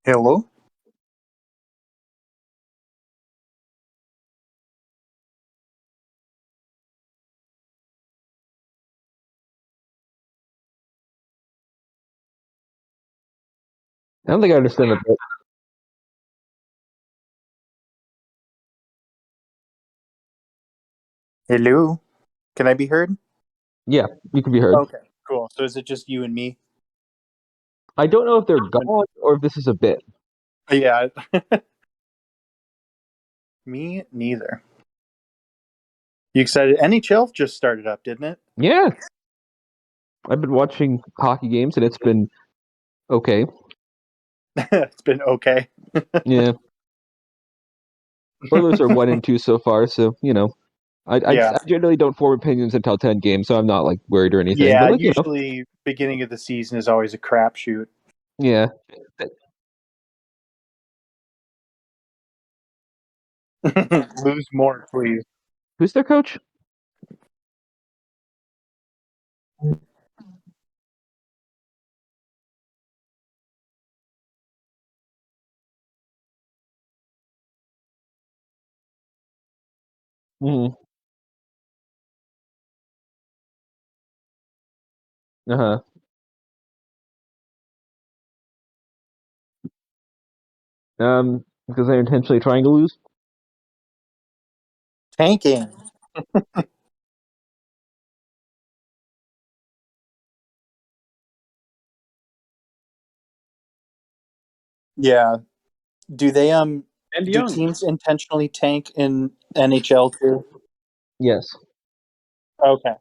Hello? I don't think I understand the bit. Hello? Can I be heard? Yeah, you can be heard. Okay, cool. So is it just you and me? I don't know if they're gone or if this is a bit. Yeah, me neither. You excited? NHL just started up, didn't it? Yeah, I've been watching hockey games and it's been okay. It's been okay. Yeah, Oilers are 1-2 so far, so I Yeah. generally don't form opinions until 10 games, so I'm not like worried or anything. But Yeah, like usually beginning of the season is always a crapshoot. yeah. Lose more, please. Who's their coach? Hmm. Uh huh. Because they're intentionally trying to lose. Tanking. Yeah. Do they And do young. teams intentionally tank in NHL too? Yes. Okay.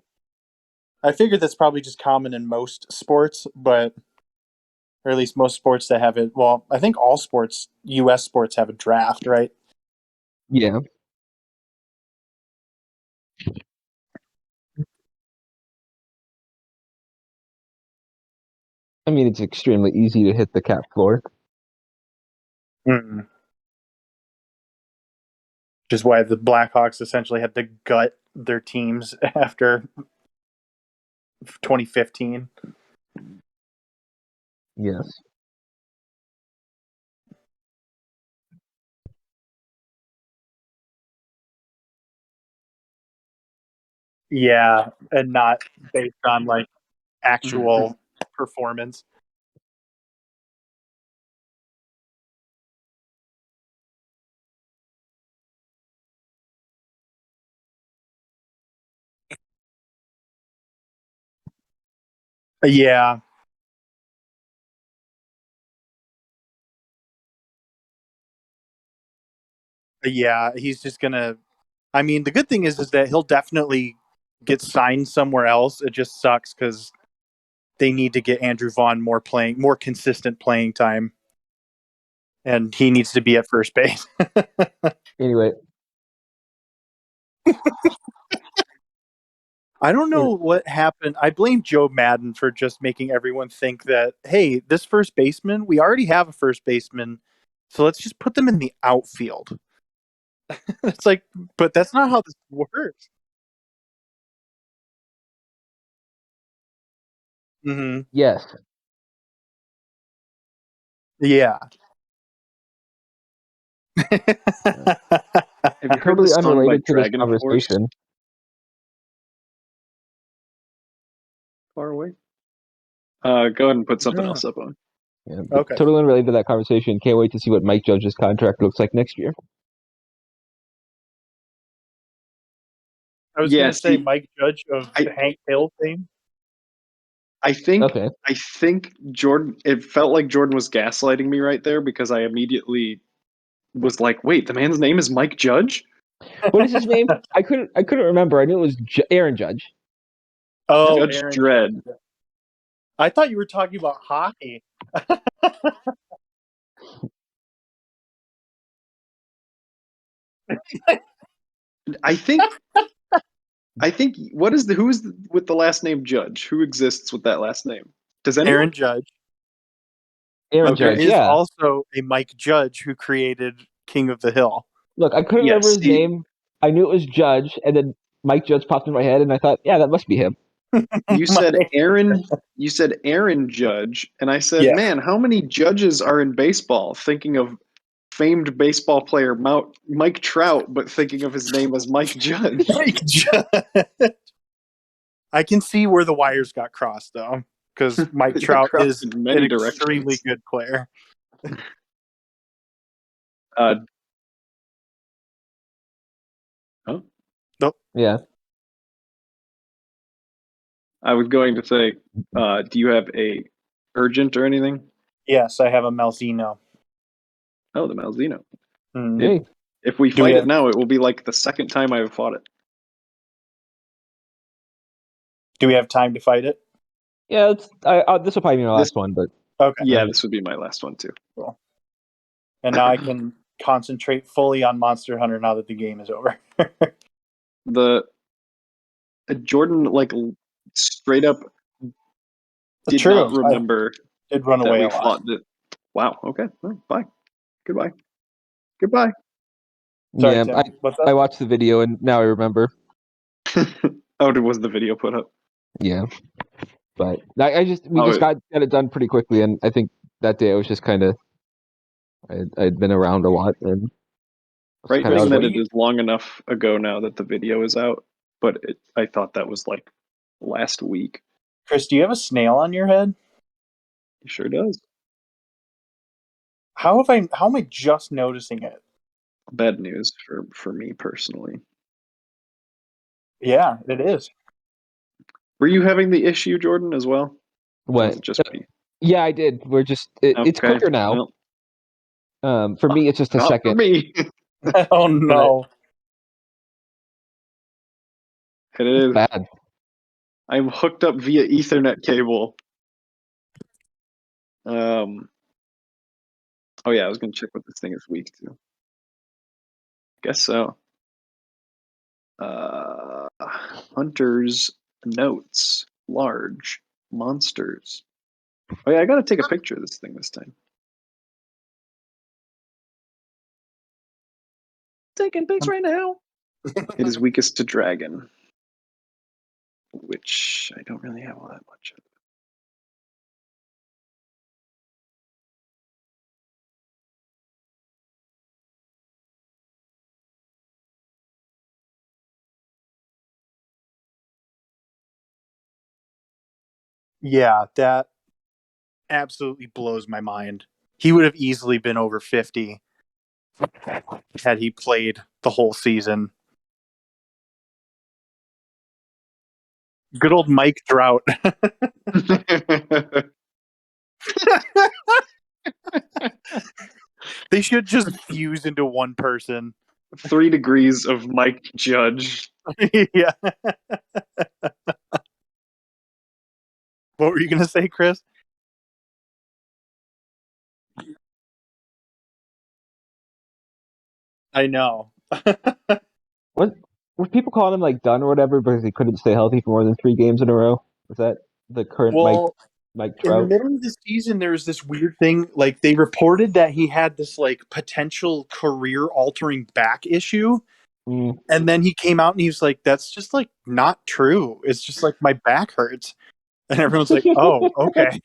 I figured that's probably just common in most sports, but or at least most sports that have it. Well, I think all sports, U.S. sports, have a draft, right? Yeah. I mean, it's extremely easy to hit the cap floor. Mm. Which is why the Blackhawks essentially had to gut their teams after 2015. Yes. Yeah, and not based on like Mhm. actual performance. Yeah, Yeah, he's just gonna. I mean, the good thing is that he'll definitely get signed somewhere else. It just sucks because they need to get Andrew Vaughn more consistent playing time, and he needs to be at first base. Anyway, I don't know what happened. I blame Joe Madden for just making everyone think that, hey, this first baseman, we already have a first baseman, so let's just put them in the outfield. It's like, but that's not how this works. Hmm. yes, Yeah. Have you heard the totally song by unrelated to this Dragon Force? conversation. Far away. Go ahead and put something Yeah. else up on. Yeah, but Okay. totally unrelated to that conversation. Can't wait to see what Mike Judge's contract looks like next year. I was Yeah, gonna say see, Mike Judge of I Hank Hill fame. I think Okay. I think Jordan. It felt like Jordan was gaslighting me right there because I immediately was like, "Wait, the man's name is Mike Judge." What is his name? I couldn't remember. I knew it was Aaron Judge. Oh, Judge Aaron Dredd. Judge. I thought you were talking about hockey. I think who's with the last name Judge? Who exists with that last name? Does anyone? Aaron Judge. Aaron But there Okay. Judge. is Yeah. also a Mike Judge who created King of the Hill. Look, I couldn't Yeah, remember his see, name. I knew it was Judge, and then Mike Judge popped in my head, and I thought, yeah, that must be him. you said Mike- Aaron Judge, and I said, yeah. man, how many judges are in baseball? Thinking of famed baseball player Mike Trout, but thinking of his name as Mike Judge. Mike Judge. I can see where the wires got crossed though, because Mike They got Trout crossed is in an many extremely directions. good player. Uh, oh, Yeah. I was going to say, do you have a urgent or anything? Yes, I have a Malzino. Oh, the Malzino. Mm. It, Hey. if we Do we fight it have now, it will be like the second time I've fought it. Do we have time to fight it? Yeah. This will probably be my This, last one, but Okay, yeah, this would be my last one too. cool. And now I can concentrate fully on Monster Hunter now that the game is over. The Jordan like straight up did True. not I remember did run that away we a lot. fought it. Wow. Okay. Well, bye. Goodbye. Goodbye. Sorry, yeah, Tim. What's I up? watched the video, and now I remember. Oh, was the video put up? Yeah, but we Oh, just got it done pretty quickly, and I think that day I was just kind of I'd been around a lot, and right. I Chris, Being was what that like, do it you is long enough ago now that the video is out, but I thought that was like last week. Chris, do you have a snail on your head? It sure does. How am I just noticing it? Bad news for me personally. Yeah, it is. Were you having the issue, Jordan, as well? Or was what? it just me? Yeah, I did. It's Okay. quicker now. Well, For me, it's just a not for second, me. Oh but no. It is. bad. I'm hooked up via Ethernet cable. Um. Oh yeah, I was gonna check what this thing is weak to. Guess so. Hunter's notes. Large monsters. Oh yeah, I gotta take a picture of this thing this time. Taking pics right now. It is weakest to dragon, which I don't really have all that much of. Yeah, that absolutely blows my mind. He would have easily been over 50 had he played the whole season. Good old Mike Trout. They should just fuse into one person. 3 degrees of Mike Judge. Yeah. What were you gonna say, Chris? I know. What were people calling him like done or whatever because he couldn't stay healthy for more than 3 games in a row? Was that the current Well, Mike in the Trout? middle of the season, there was this weird thing. Like they reported that he had this like potential career-altering back issue, Mm. and then he came out and he was like, "That's just like not true. It's just like my back hurts." And everyone's like, "Oh, okay."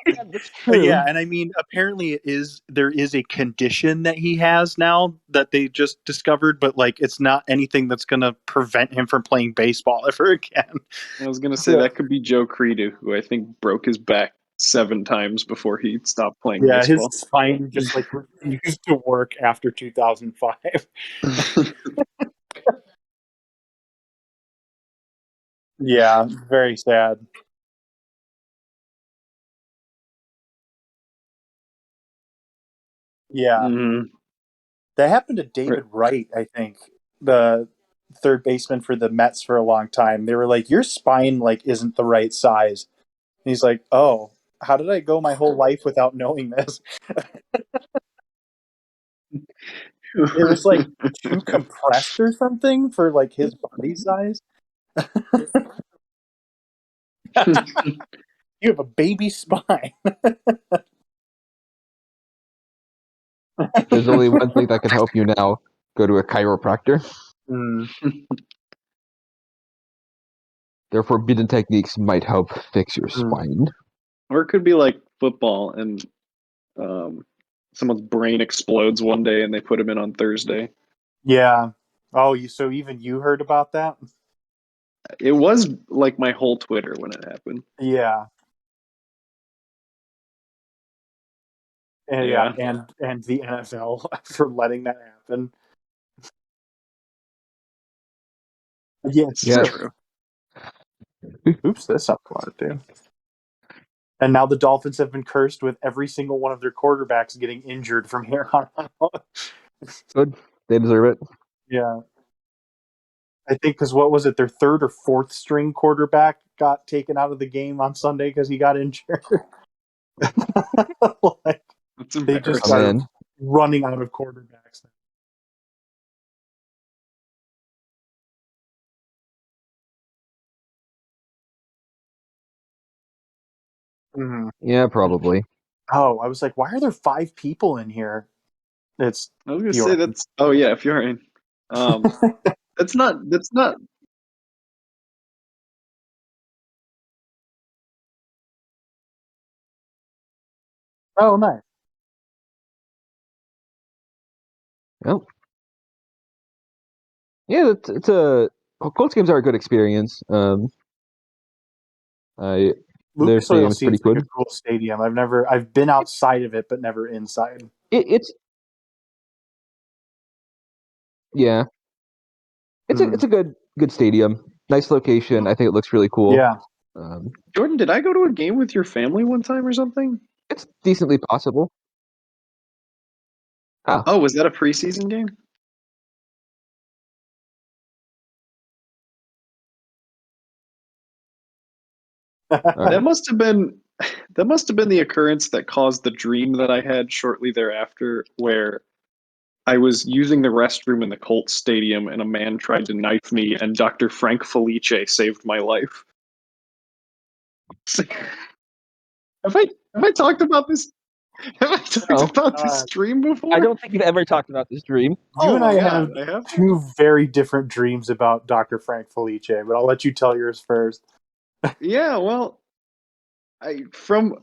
Yeah, that's true. Yeah, and I mean, apparently there is a condition that he has now that they just discovered, but like it's not anything that's going to prevent him from playing baseball ever again. I was gonna say So, that could be Joe Credu, who I think broke his back 7 times before he stopped playing yeah, his baseball. spine just like refused to work after 2005. Yeah, very sad. Yeah, Mhm. that happened to David Wright, I think, the third baseman for the Mets for a long time. They were like, "Your spine like isn't the right size." And he's like, "Oh, how did I go my whole life without knowing this?" It was like too compressed or something for like his body size. You have a baby spine. There's only one thing that can help you now. Go to a chiropractor. Mm, Their forbidden techniques might help fix your mm. spine. Or it could be like football and um, someone's brain explodes one day and they put him in on Thursday. Yeah. Oh, you so even you heard about that? It was like my whole Twitter when it happened. Yeah. And yeah, Yeah, and the NFL for letting that happen. Yeah, it's it's true. Yes. true. Oops, this up a lot, dude. And now the Dolphins have been cursed with every single one of their quarterbacks getting injured from here on out. Good. They deserve it. Yeah. I think because what was it? Their third or fourth string quarterback got taken out of the game on Sunday because he got injured. Like, It's they just Oh are embarrassing. man. running out of quarterbacks. Mhm. Yeah, probably. Oh, I was like, why are there 5 people in here? It's I was gonna say Bjorn. that's. Oh yeah, if you're in. Um, that's not. That's not. Oh, nice. Well, yeah, it's a Colts games are a good experience. I their Lucas Oil stadium is pretty seems like a good. cool stadium. I've been outside of it, but never inside. It's yeah, Hmm. it's a good stadium. Nice location. I think it looks really cool. Yeah. Um, Jordan, did I go to a game with your family one time or something? it's decently possible. Ah, Oh, was that a preseason game? all That right. must have been. That must have been the occurrence that caused the dream that I had shortly thereafter, where I was using the restroom in the Colts stadium and a man tried to knife me, and Dr. Frank Felice saved my life. Have I talked about this? Have I talked No, about this God. stream I before? don't think you've ever talked about this dream. You Oh and my I god, have I have. two very different dreams about Dr. Frank Felice, but I'll let you tell yours first. Yeah, well, from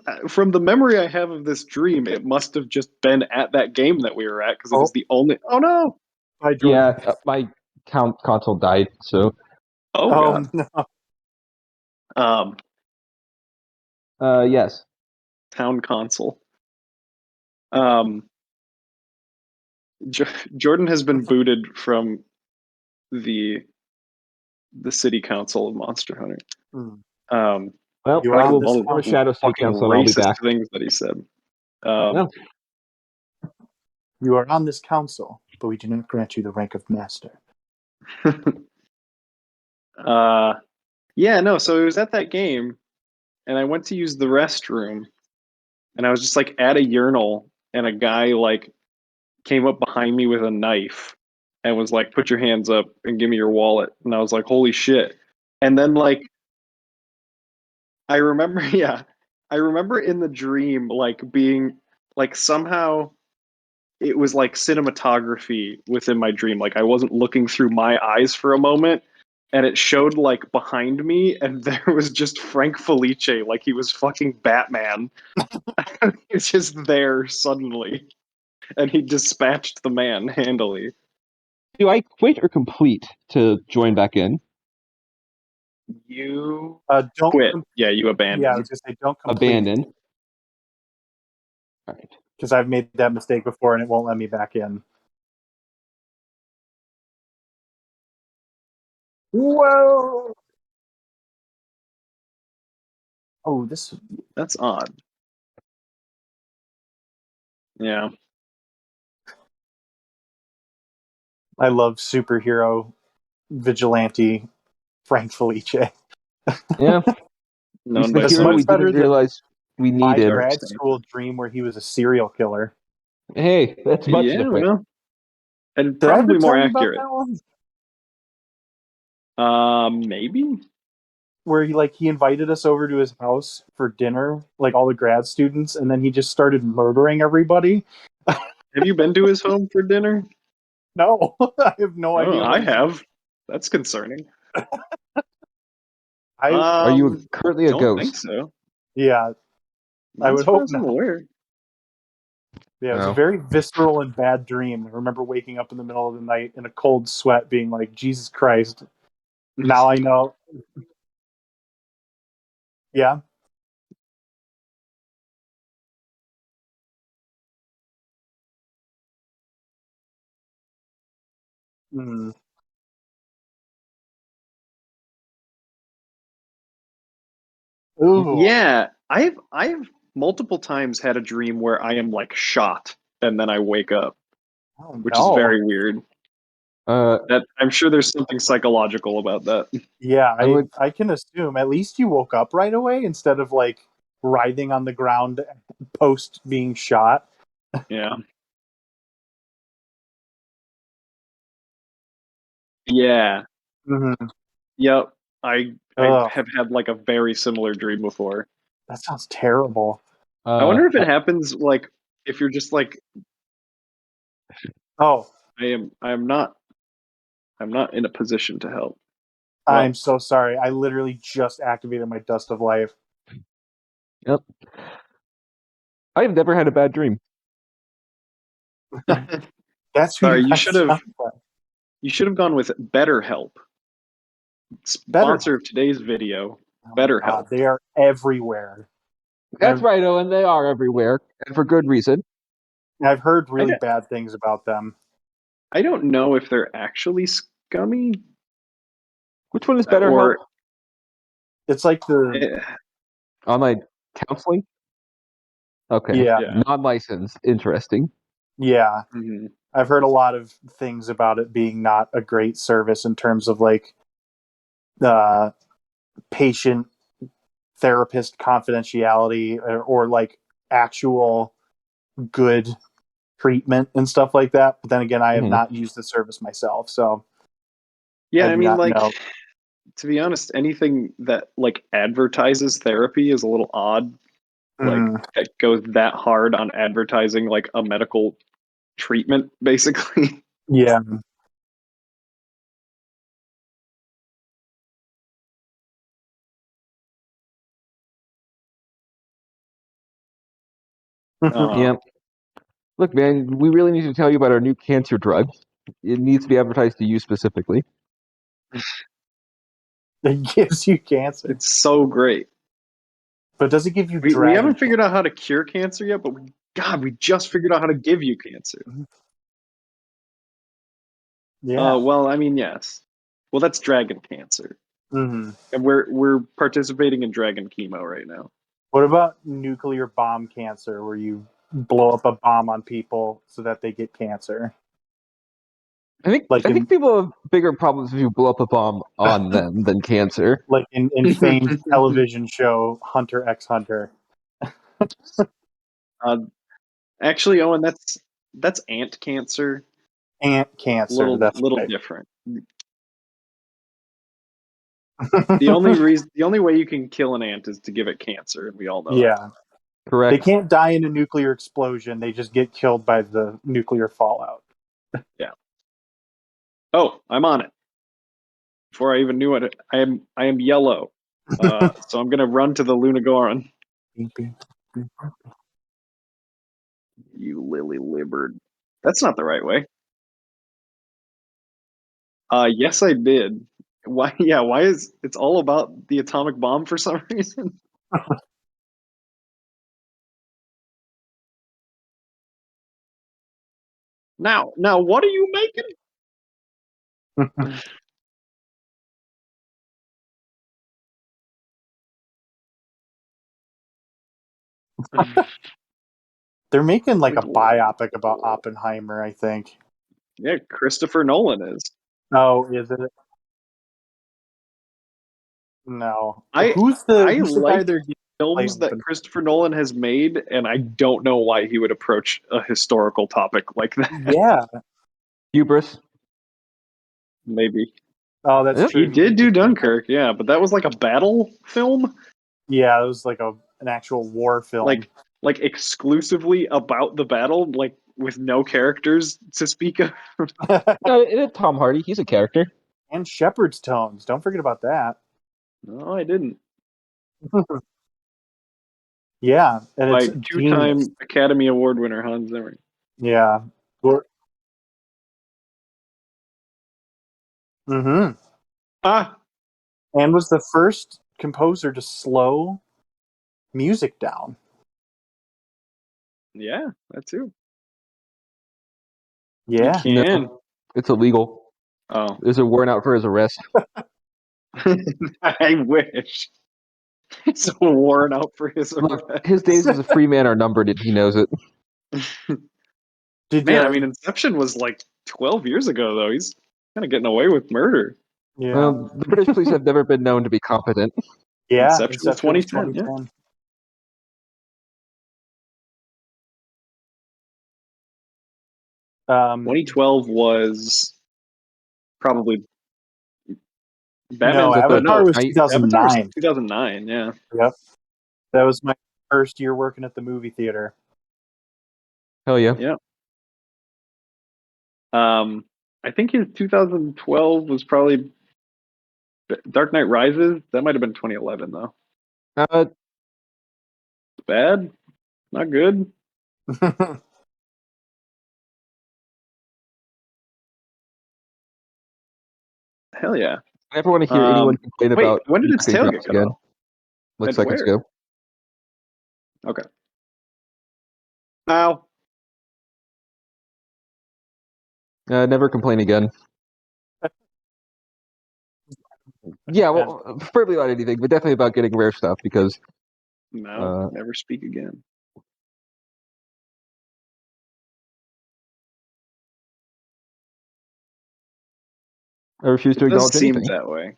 the memory I have of this dream, it must have just been at that game that we were at because it is Oh, the only. Oh no! hi, Jordan. Yeah, my console died, so Oh Oh, god. no. Um, yes. town console. Um, J- Jordan has been booted from the the city council of Monster Hunter. Mm. Well, You I are on will this form a council. shadow city fucking council and I'll be racist back. things that he said. Well, You are on this council, but we do not grant you the rank of master. Yeah, no. So it was at that game, and I went to use the restroom, and I was just like at a urinal, and a guy like came up behind me with a knife and was like, "Put your hands up and give me your wallet." And I was like, "Holy shit!" And then like I remember, yeah, I remember in the dream like being like somehow it was like cinematography within my dream. Like I wasn't looking through my eyes for a moment, and it showed like behind me, and there was just Frank Felice, like he was fucking Batman. It's just there suddenly, and he dispatched the man handily. do I quit or complete to join back in? You Don't. quit. Yeah, you Yeah, I abandon. was gonna say don't complete Abandon. All right. because I've made that mistake before and it won't let me back in. Whoa! Oh, this. That's odd. Yeah. I love superhero vigilante Frank Felice. Yeah, he's Known the by That's hero much some we better didn't than realize we my needed. dark grad side. school dream where he was a serial killer. Hey, that's much Yeah, different. well, and Did I ever probably more tell you about accurate. that one? Maybe. Where he invited us over to his house for dinner, like all the grad students, and then he just started murdering everybody. Have you been to his home for dinner? No, I have no Oh, idea what I he's. have. That's concerning. I Are you currently a Don't think ghost? so. yeah, I Not as would far hope as I'm not. aware. Yeah, it was a No. very visceral and bad dream. I remember waking up in the middle of the night in a cold sweat, being like, "Jesus Christ!" Now I know. Yeah. Mm. Ooh. Yeah, I've multiple times had a dream where I am like shot and then I wake up, Oh which is no. very weird. Uh, That I'm sure there's something psychological about that. Yeah, I would. I can assume at least you woke up right away instead of like writhing on the ground post being shot. Yeah. Yeah. Mm-hmm. Yep. I Ugh, have had like a very similar dream before. that sounds terrible. I Uh, wonder if it happens like if you're just like Oh, I'm not in a position to help. I'm Well, so sorry. I literally just activated my dust of life. yep. I have never had a bad dream. That's who you sorry, guys sound like. you should have gone with BetterHelp. Better. Sponsor of today's video, Oh my BetterHelp. god, they are everywhere. That's I've right, Owen. They are everywhere, and for good reason. I've heard I really don't, bad things about them. I don't know if they're actually scummy Which one is better help? or It's like the eh, Online counseling? Okay. yeah, yeah. Non-licensed. Interesting. yeah. Mhm. I've heard a lot of things about it being not a great service in terms of like uh patient therapist confidentiality or like actual good treatment and stuff like that. But then again, I have Mhm. not used the service myself, so Yeah, I I do mean not like know. to be honest, anything that like advertises therapy is a little odd. Like Mm, that goes that hard on advertising like a medical treatment basically. yeah. Uh, Yeah. Look, man, we really need to tell you about our new cancer drug. It needs to be advertised to you specifically. It gives you cancer. it's so great. But does it give you We dragon haven't figured out how to cure cancer yet, but God, we just figured out how to give you cancer. cancer? Yeah. Well, I mean, yes. Well, that's dragon cancer. Hmm. And we're participating in Dragon Chemo right now. What about nuclear bomb cancer, where you blow up a bomb on people so that they get cancer? I think Like I in think people have bigger problems if you blow up a bomb on them than cancer. famed television show Hunter x Hunter. uh, Actually, Owen, that's ant cancer. Ant cancer, Little that's little right. different. The only way you can kill an ant is to give it cancer, and we all know that. Yeah. They Correct. can't die in a nuclear explosion, they just get killed by the nuclear fallout. Yeah. Oh, I'm on it. Before I even knew it, I am yellow. So I'm gonna run to the Lunagoran. You lily livered. That's not the right way. Yes, I did. Why? Yeah. Why is it's all about the atomic bomb for some reason? Now, what are you making? They're making like Like, a biopic about Oppenheimer, I think. yeah, Christopher Nolan is. Oh, is it? No. I I Who's the guy like they're getting to play films that Oppenheimer? Christopher Nolan has made, and I don't know why he would approach a historical topic like that. Yeah. Hubris. Maybe Oh, that's Yep. he true. did do Dunkirk, yeah, but that was like a battle film, Yeah, it was like an actual war film. like exclusively about the battle, like with no characters to speak of. No, it is Tom Hardy. He's a character. And Shepherd's Tones. Don't forget about that. No, I didn't. Yeah, and it's By genius. two-time Academy Award winner Hans Zimmer. Yeah. Mm-hmm. Ah, And was the first composer to slow music down. yeah, that too. You Yeah. No, can. it's illegal. Oh, There's a warrant out for his arrest. I wish. It's a warrant out for his Look, arrest. his days as a free man are numbered, and he knows it. Did Man, I mean, Inception was like 12 years ago, though. He's kind of getting away with murder. yeah. The British police have never been known to be competent. Yeah, Inception was Inception was 2010, yeah. 2010. Um 2012 was probably no, Batman's. Avatar No, was Avatar was 2009. 2009, yeah. Yep. That was my first year working at the movie theater. Hell yeah. Yeah. I think his 2012 was probably Dark Knight Rises. That might have been 2011, though. Uh, Bad? Not good? Hell yeah. I never want to hear anyone complain Wait, about when did its UK tail drops get cut again. off? Like And seconds where? ago. Okay. Ow. Never complain again. Yeah, well, preferably about anything, but definitely about getting rare stuff because No, never speak again. I refuse to It does acknowledge seem anything. that way.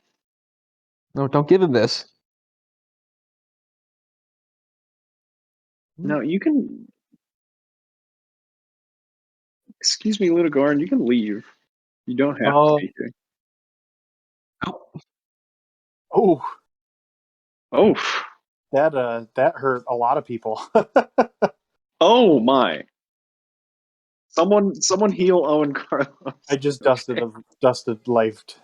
No, don't give him this. No, you can. Excuse me, Lunagoran, you can leave. You don't have to Oh, be here. oh, Oh, that hurt a lot of people. oh my! Someone heal Owen Carlos. I just Okay. dusted lifed.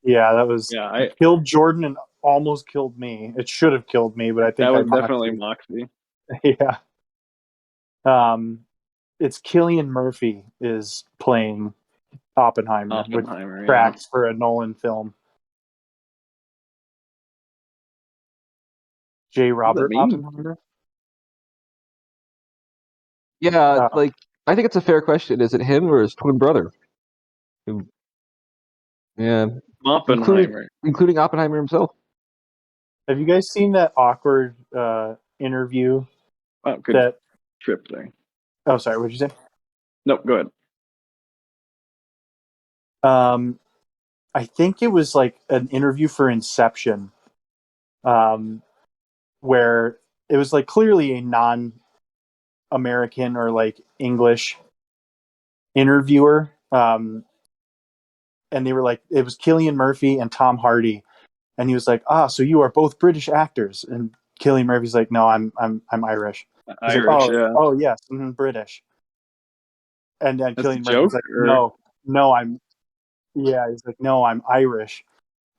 Yeah, that was Yeah, it killed Jordan and almost killed me. It should have killed me, but I that think I was definitely mocked Moxie. you. Yeah. Um, it's Killian Murphy is playing Oppenheimer, which Oppenheimer. Yeah. tracks for a Nolan film. J. What does that Robert mean? Oppenheimer. Yeah, Oh, like I think it's a fair question. Is it him or his twin brother? Who Yeah, including Oppenheimer. including Oppenheimer himself. Have you guys seen that awkward interview Oh, good that? trip there. Oh, sorry. What'd you say? Nope, go ahead. Um, I think it was like an interview for Inception, um, where it was like clearly a non-American or like English interviewer, and they were like, it was Cillian Murphy and Tom Hardy, and he was like, "Ah, so you are both British actors?" And Cillian Murphy's like, "No, I'm Irish." He's like, Irish, "Oh, yeah. oh yes, British." And then That's a Cillian Murphy's joke, like, or "No, no, I'm yeah." He's like, "No, I'm Irish."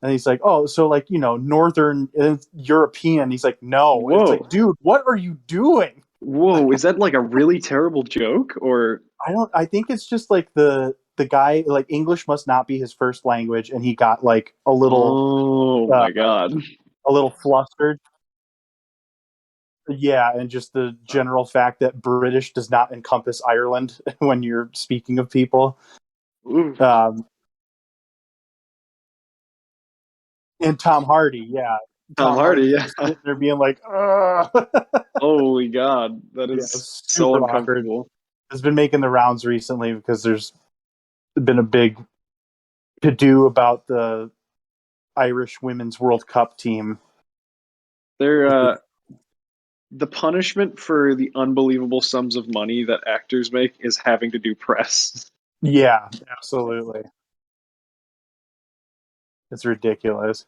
And he's like, "Oh, so like Northern European." He's like, "No." And it's like, whoa, dude, what are you doing? whoa, is that like a really terrible joke, or I don't. I think it's just like the guy, like, English must not be his first language, and he got like oh uh, my god, a little flustered. Yeah, and just the general fact that British does not encompass Ireland when you're speaking of people. oof. Um, and Tom Hardy, yeah, Tom Tom Hardy, Hardy's yeah. just sitting there being like, "Ugh." Holy god, that Yeah, is it's so super awkward. uncomfortable. It's been making the rounds recently because there's been a big to do about the Irish Women's World Cup team. They're the punishment for the unbelievable sums of money that actors make is having to do press. Yeah, absolutely. It's ridiculous.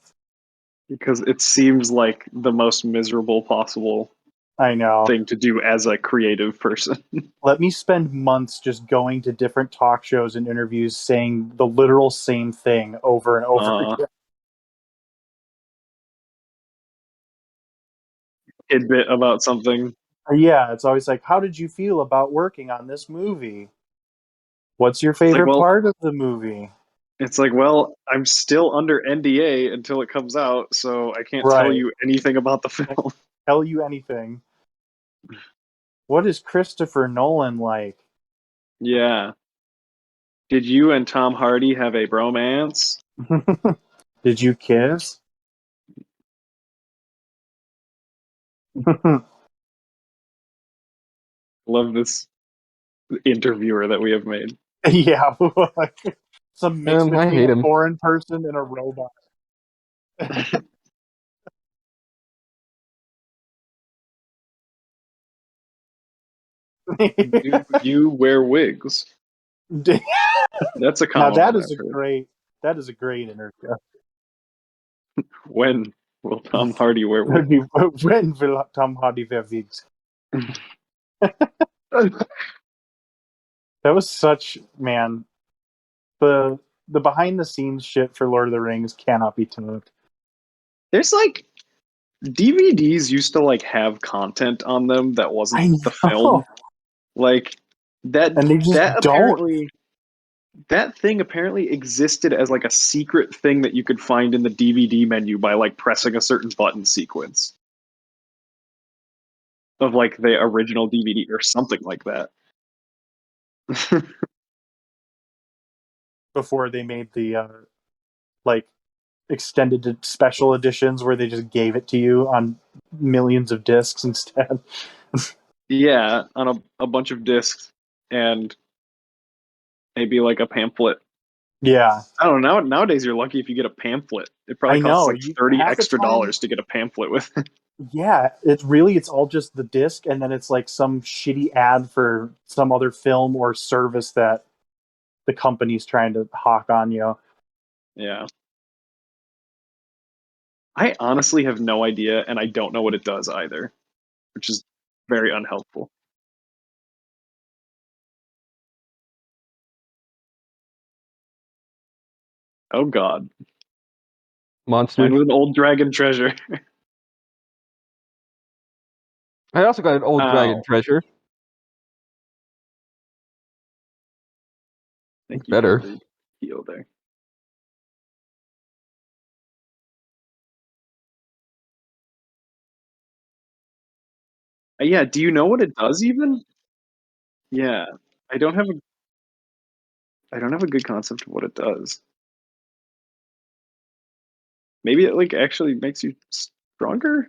Because it seems like the most miserable possible I know. thing to do as a creative person. Let me spend months just going to different talk shows and interviews saying the literal same thing over and over Uh, again. tidbit about something. Yeah, it's always like, how did you feel about working on this movie? What's your It's like, favorite well, part of the movie? well, I'm still under NDA until it comes out, so I can't tell Right. you anything about the I film. tell you anything. What is Christopher Nolan like? Yeah. Did you and Tom Hardy have a bromance? Did you kiss? Love this interviewer that we have made. Yeah, some mix I between hate a him. foreign person and a robot. Do you wear wigs? That's a Now common one I've heard. that is a great interview. When will Tom Hardy wear wigs? When will Tom Hardy wear wigs? That was such, man, the the behind the scenes shit for Lord of the Rings cannot be topped. There's like DVDs used to like have content on them that wasn't I the know, film. Like that and they just that don't. apparently that thing apparently existed as like a secret thing that you could find in the DVD menu by like pressing a certain button sequence of like the original DVD or something like that. Before they made the like extended special editions where they just gave it to you on millions of discs instead. Yeah, on a bunch of discs and maybe like a pamphlet. Yeah, I don't know. Nowadays, you're lucky if you get a pamphlet. It probably I costs know. like You 30 half the extra time, dollars to get a pamphlet with it. yeah, it's all just the disc, and then it's like some shitty ad for some other film or service that the company's trying to hawk on you. Yeah. I honestly have no idea, and I don't know what it does either, which is very unhelpful. Oh God. Mine Monster. was an old dragon treasure. I also got an old dragon Ow. treasure. It's Thank you for better. the heal there. Yeah, do you know what it does even? Yeah. I don't have a I don't have a good concept of what it does. Maybe it like actually makes you stronger.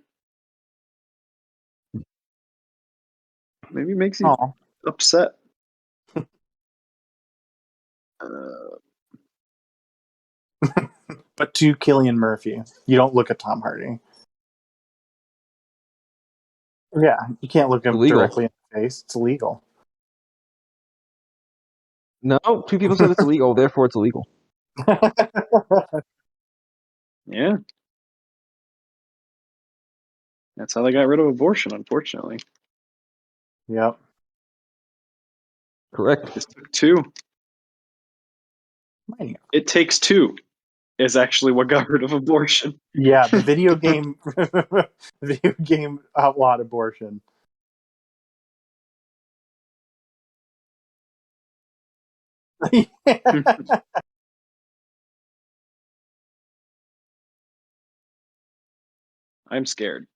Maybe it makes you Oh, upset. Uh, but to Killian Murphy, you don't look at Tom Hardy. Yeah, you can't look him Illegal. directly in the face. It's illegal. No, two people said it's illegal, therefore it's illegal. yeah, that's how they got rid of abortion. Unfortunately, Yep. Correct. this took two. It takes two. Is actually what got rid of abortion. Yeah, the video game, video game outlawed abortion. I'm scared.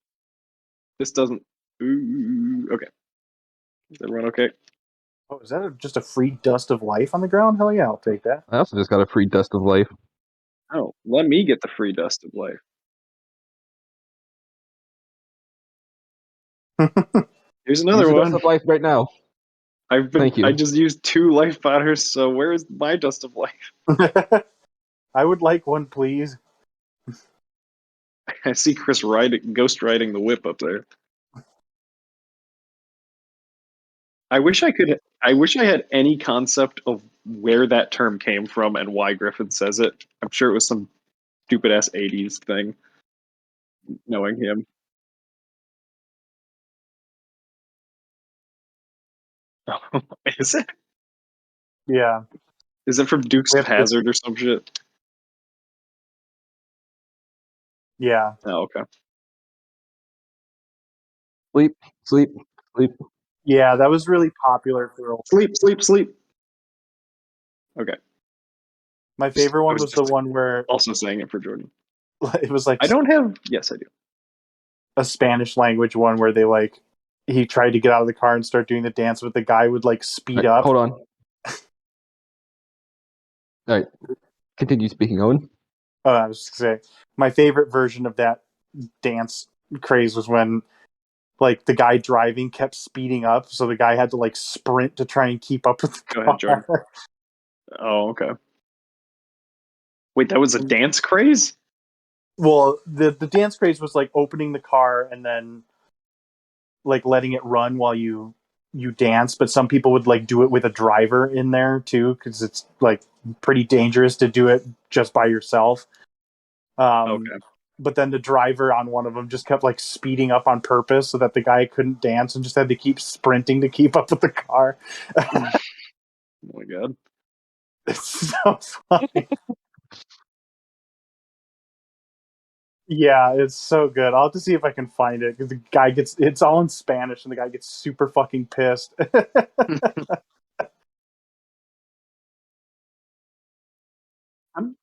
This doesn't. Ooh, okay. Is everyone okay? Oh, is that just a free dust of life on the ground? Hell yeah, I'll take that. I also just got a free dust of life. Oh, let me get the free dust of life. Here's Use another the dust one. of life right now. Thank I you. just used 2 life powders, so where is my dust of life? I would like one, please. I see Chris ghost riding the whip up there. I wish I had any concept of where that term came from and why Griffin says it. I'm sure it was some stupid ass 80s thing, knowing him. Is it? Yeah, Is it from Dukes of whip with Hazzard or some shit? yeah, Oh, okay. Sleep, sleep, sleep. yeah. That was really popular for. Sleep, sleep, sleep. Okay. My favorite I one was was the just one where also saying it for Jordan. it was like I don't have. Yes, I do. a Spanish language one where they like he tried to get out of the car and start doing the dance, but the guy would like All speed right, up. hold on. All right, continue speaking, Owen. I was just gonna say my favorite version of that dance craze was when like the guy driving kept speeding up, so the guy had to like sprint to try and keep up with the Go ahead, Jordan. car. Oh, okay. Wait, that was a dance craze? Well, the dance craze was like opening the car and then like letting it run while you dance, but some people would like do it with a driver in there too because it's like pretty dangerous to do it just by yourself. Okay. But then the driver on one of them just kept like speeding up on purpose so that the guy couldn't dance and just had to keep sprinting to keep up with the car. Oh my god. It's so funny. Yeah, it's so good. I'll have to see if I can find it because the guy gets it's all in Spanish and the guy gets super fucking pissed. I'm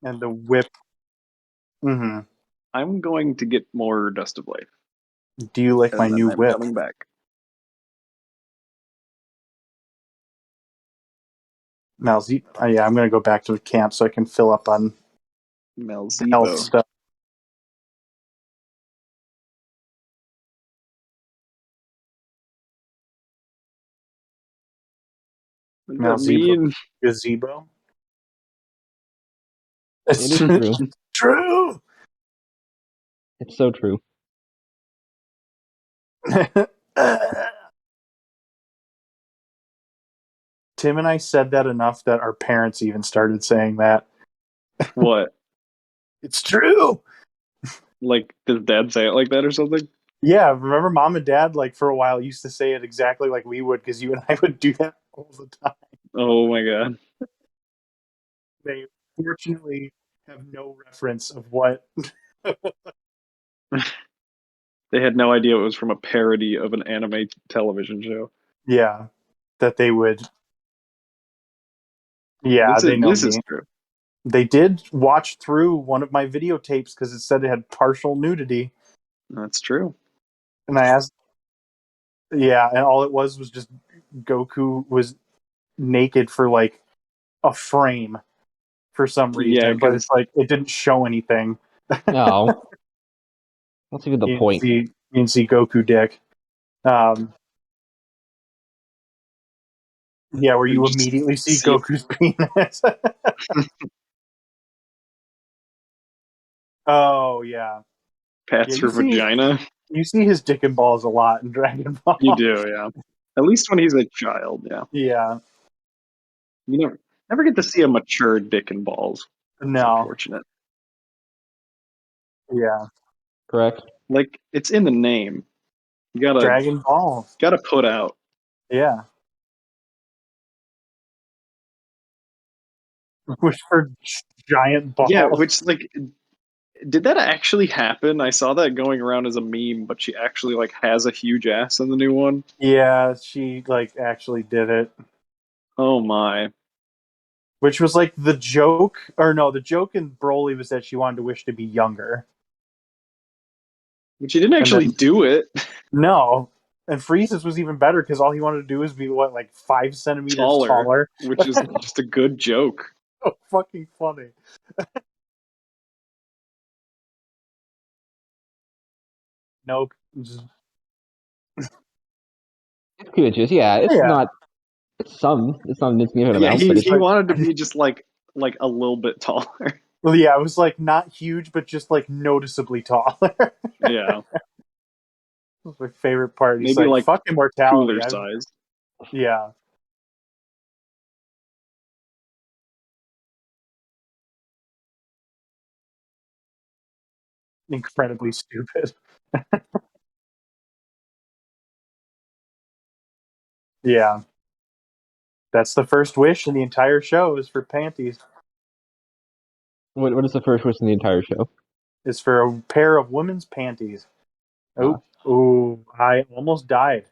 And the whip. Hmm. I'm going to get more Dust of Life, Do you like my and then new I'm whip? coming back. Malzy. Yeah, I'm gonna go back to the camp so I can fill up on health Malzebo. stuff. What does that Malzebo mean? gazebo. It It's is true. true. It's so true. Tim and I said that enough that our parents even started saying that. What? It's true. Like, does dad say it like that or something? Yeah, remember mom and dad like for a while used to say it exactly like we would because you and I would do that all the time. Oh my god. They fortunately have no reference of what. They had no idea it was from a parody of an anime television show. Yeah, that they would. Yeah, they know This is me. true. They did watch through one of my videotapes because it said it had partial nudity, That's true. and I asked. Yeah, and all it was just Goku was naked for like a frame. for some Yeah, reason, but 'cause- it's like it didn't show anything. No, that's even the You point. didn't see Goku dick. Um, yeah, where You you just immediately see see it. Goku's penis. Oh yeah, yeah. Pats her vagina. You see his dick and balls a lot in Dragon Ball. You do, yeah. At least when he's a child, yeah. Yeah. You never get to see a mature dick and balls. It's No. unfortunate. Yeah. Correct. Like it's in the name. You gotta Dragon Balls. gotta put out. Yeah. Which for giant balls. Yeah, which like did that actually happen? I saw that going around as a meme, but she actually like has a huge ass in the new one. Yeah, she like actually did it. Oh my. Which was like the joke, or no, the joke in Broly was that she wanted to wish to be younger. But she didn't And actually then do it. no. And Frieza's was even better because all he wanted to do was be what, like 5 centimeters Taller, taller. which is just a good joke. So fucking funny. No, It's Kuja's, yeah. It's yeah, not. It's some. It's not an insignificant Yeah, amount, but it's he like wanted to be just like a little bit taller. well, yeah, it was like not huge, but just like noticeably taller. Yeah. That's my favorite part. He's Maybe like, like "Fuck immortality." cooler size. Yeah, incredibly stupid. Yeah, that's the first wish in the entire show is for panties. what is the first wish in the entire show? Is for a pair of women's panties. Ah. Oh, oh! I almost died,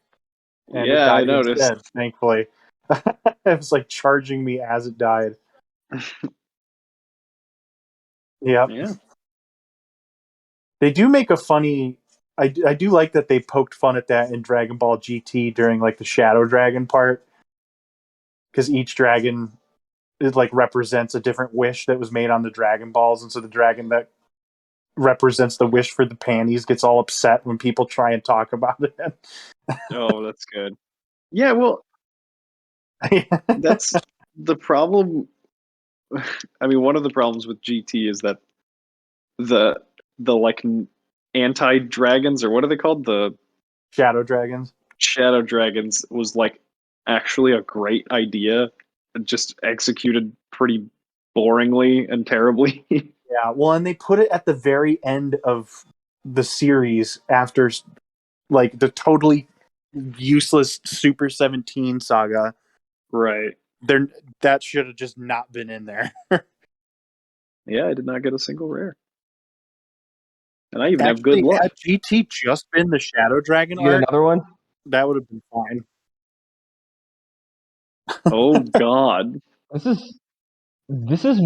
and it Yeah, I died noticed. instead. Thankfully, it was like charging me as it died. Yep. Yeah. They do make a funny. I do like that they poked fun at that in Dragon Ball GT during like the Shadow Dragon part, because each dragon it like represents a different wish that was made on the Dragon Balls, and so the dragon that represents the wish for the panties gets all upset when people try and talk about it. Oh, that's good. Yeah, well, that's the problem. I mean, one of the problems with GT is that the the like anti dragons or what are they called? The Shadow dragons. shadow dragons was like actually a great idea, just executed pretty boringly and terribly. Yeah, well, and they put it at the very end of the series after like the totally useless Super 17 saga. Right. There, that should have just not been in there. Yeah, I did not get a single rare. And I even have good Actually, luck. had GT just been the Shadow Dragon You get arc, another one? that would have been fine. Oh God. This is this is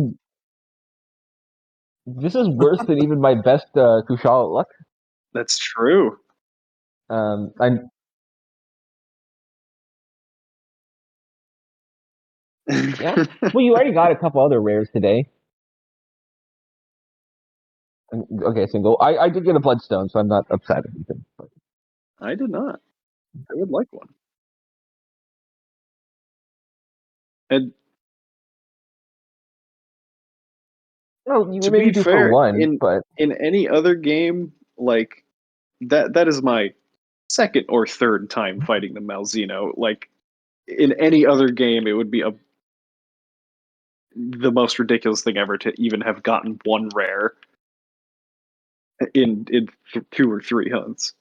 this is worse than even my best Kushala luck. That's true. I yeah. Well, you already got a couple other rares today. Okay, single. I did get a bloodstone, so I'm not upset or anything. But I did not. I would like one. And well, you to maybe be do for fair, one, but in any other game, like that is my second or third time fighting the Malzeno. Like in any other game, it would be the most ridiculous thing ever to even have gotten one rare in 2 or 3 hunts.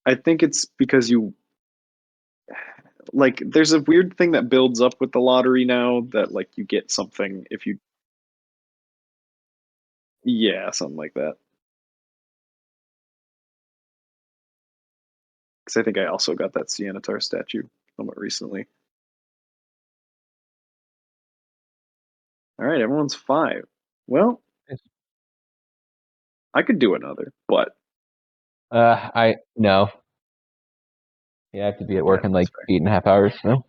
I think it's because you like there's a weird thing that builds up with the lottery now that like you get something if you yeah, something like that. Because I think I also got that Siennatar statue somewhat recently. All right, everyone's 5. Well, I could do another, but I no. Yeah, I have to be at work Yeah, in that's like fair. 8.5 hours. No.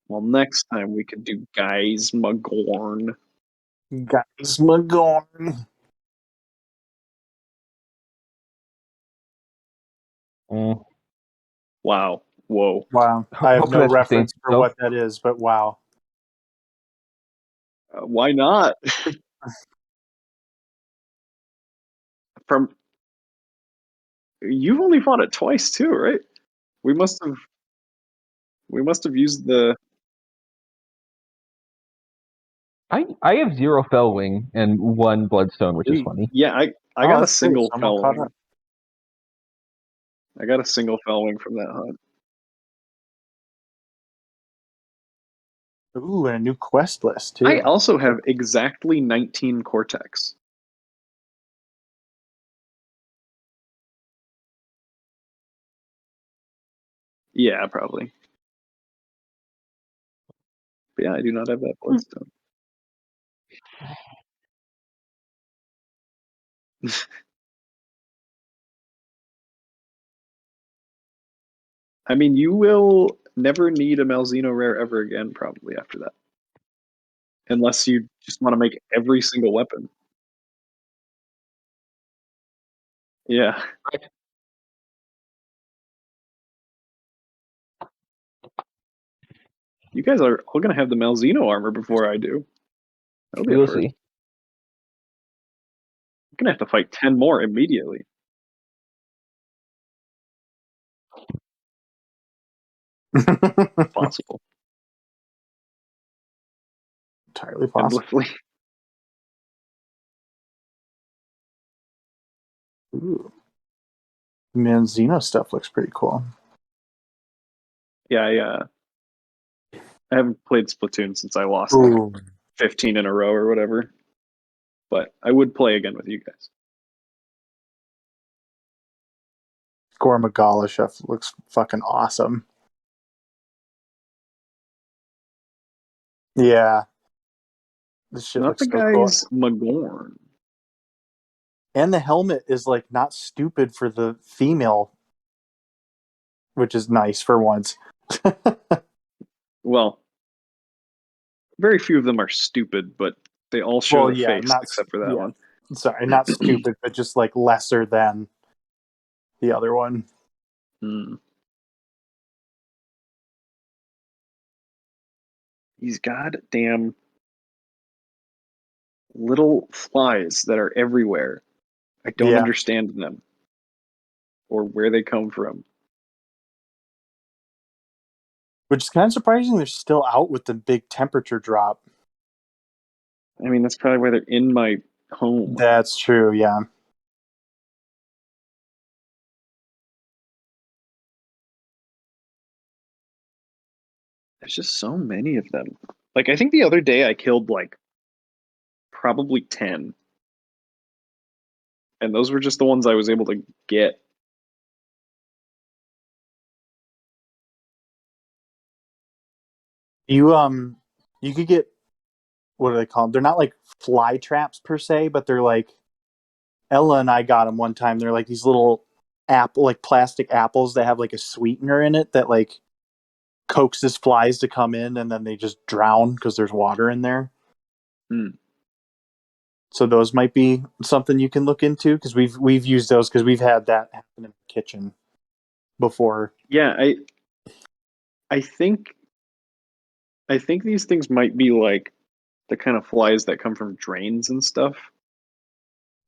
Well, next time we could do Guys McGorn. Guys, McGorn. Mm. Wow. Whoa. Wow. I have Hopefully no that sustains reference for itself. what that is, but wow. Why not? From You've only fought it twice too, right? We must have used the. I have 0 fell wing and 1 bloodstone, which is funny. Yeah, I Oh, got a that's cool. single So I'm all fell caught wing. up. I got a single fell wing from that hunt. Ooh, and a new quest list I too. also have exactly 19 Cortex. Yeah, probably. But yeah, I do not have that bloodstone. I mean, you will never need a Malzeno rare ever again, probably after that, unless you just want to make every single weapon. Yeah, you guys are all gonna have the Malzeno armor before I do. That'll be We a will first. see. I'm gonna have to fight 10 more immediately. Possible. Entirely possible. Endlessly. Ooh. Man, Xeno stuff looks pretty cool. Yeah, I haven't played Splatoon since I lost like Ooh. 15 in a row or whatever. But I would play again with you guys. Gormagala chef looks fucking awesome. Yeah. This shit Not looks the so cool. guys Magorn. And the helmet is like not stupid for the female, which is nice for once. Well, very few of them are stupid, but they all show Well, their yeah, face not except for that yeah. one. Sorry, not stupid, but just like lesser than the other one. Hmm. These goddamn little flies that are everywhere. I don't Yeah. understand them or where they come from. Which is kind of surprising they're still out with the big temperature drop. I mean, that's probably why they're in my home. That's true, yeah. There's just so many of them. Like, I think the other day I killed like probably 10. And those were just the ones I was able to get. You could get, what do they call them? They're not like fly traps per se, but they're like, Ella and I got them one time. They're like these little apple, like plastic apples that have like a sweetener in it that like coaxes flies to come in, and then they just drown because there's water in there. Hmm. So those might be something you can look into, because we've used those because we've had that happen in the kitchen before. Yeah, I think these things might be like the kind of flies that come from drains and stuff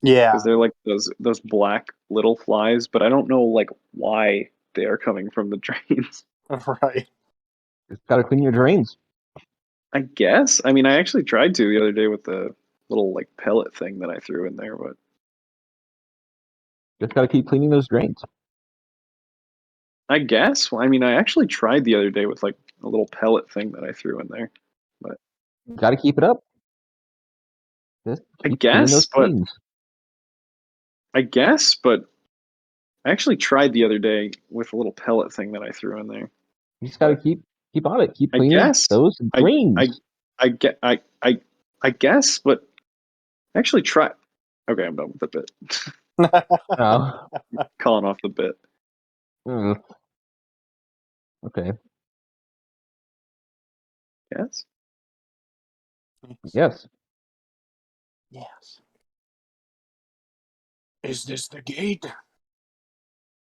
because Yeah, they're like those black little flies, but I don't know like why they are coming from the drains. right. Just gotta clean your drains. I guess. I mean, I actually tried to the other day with the little like pellet thing that I threw in there, but Just gotta keep cleaning those drains. I guess. Well, I mean, I actually tried the other day with like a little pellet thing that I threw in there, but Gotta keep it up. Just I keep cleaning those guess, but drains. I guess, but I actually tried the other day with a little pellet thing that I threw in there. You just gotta keep on it. Keep I cleaning guess those I drains. I get I guess, but I actually try. Okay, I'm done with the bit. Oh. Calling off the bit. Mm. Okay. Yes. Yes. Yes. Is this the gate?